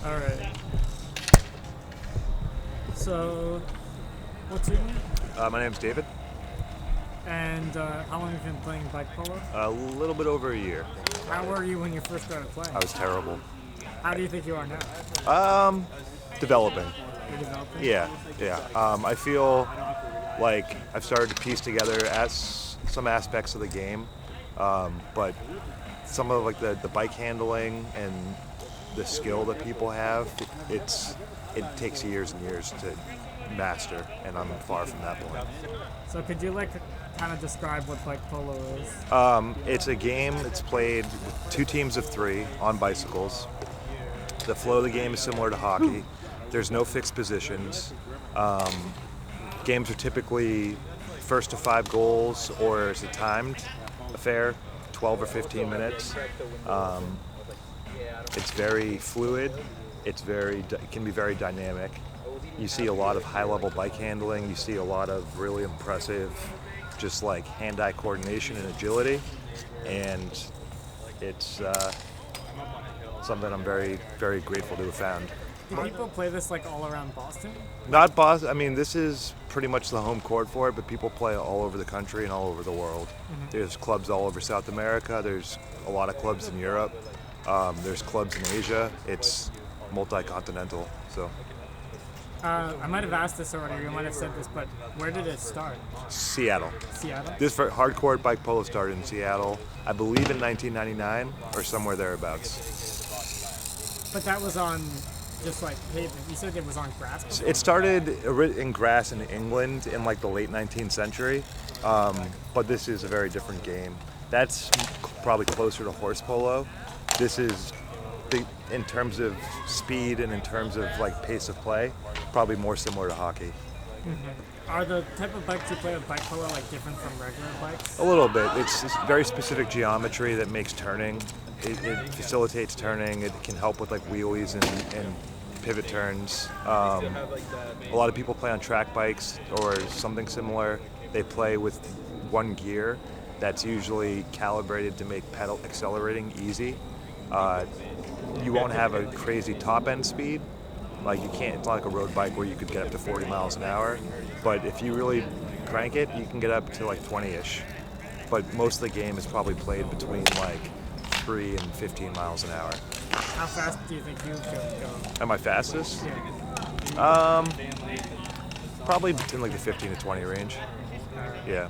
All right. So, what's your name? My name's David. And how long have you been playing bike polo? A little bit over a year. How were you when you first started playing? I was terrible. How do you think you are now? Developing. You're developing? Yeah. I feel like I've started to piece together some aspects of the game, but some of like the bike handling and the skill that people have, it takes years and years to master, and I'm far from that point. So could you kind of describe what bike polo is? It's a game that's played with two teams of three on bicycles. The flow of the game is similar to hockey. There's no fixed positions. Games are typically first to 5 goals, or it's a timed affair, 12 or 15 minutes. It's very fluid. It can be very dynamic. You see a lot of high-level bike handling. You see a lot of really impressive, just like hand-eye coordination and agility, and it's something I'm very, very grateful to have found. Do people play this all around Boston? Not Boston. I mean, this is pretty much the home court for it, but people play all over the country and all over the world. Mm-hmm. There's clubs all over South America. There's a lot of clubs in Europe. There's clubs in Asia. It's multi-continental. So. I might have asked this already, or you might have said this, but where did it start? Seattle. Seattle? This hardcore bike polo started in Seattle, I believe in 1999 or somewhere thereabouts. But that was on just pavement. You said it was on grass before? It started in grass in England in the late 19th century, but this is a very different game. That's probably closer to horse polo. This is, in terms of speed and in terms of pace of play, probably more similar to hockey. Mm-hmm. Are the type of bikes you play with bike polo different from regular bikes? A little bit. It's very specific geometry that makes turning. It facilitates turning. It can help with wheelies and pivot turns. A lot of people play on track bikes or something similar. They play with one gear that's usually calibrated to make pedal accelerating easy. You won't have a crazy top end speed. You can't, it's not like a road bike where you could get up to 40 miles an hour. But if you really crank it, you can get up to 20-ish. But most of the game is probably played between 3 and 15 miles an hour. How fast do you think you could go? Am I fastest? Yeah. Probably between the 15 to 20 range. Yeah.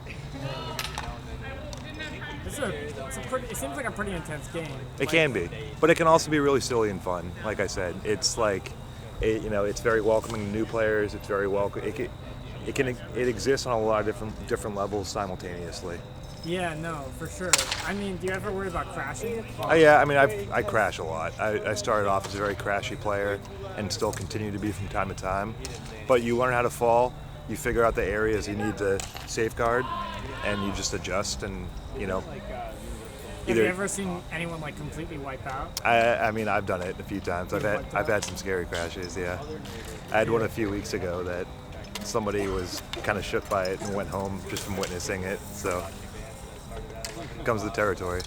It seems like a pretty intense game. It can be, but it can also be really silly and fun. Like I said, it's it's very welcoming to new players. It's very welcome. It exists on a lot of different levels simultaneously. Yeah, no, for sure. I mean, do you ever worry about crashing? Yeah, I mean, I crash a lot. I started off as a very crashy player and still continue to be from time to time. But you learn how to fall. You figure out the areas you need to safeguard, and you just adjust and. Have you ever seen anyone completely wipe out? I mean, I've done it a few times. I've had some scary crashes. Yeah, I had one a few weeks ago that somebody was kind of shook by it and went home just from witnessing it. So it comes with the territory,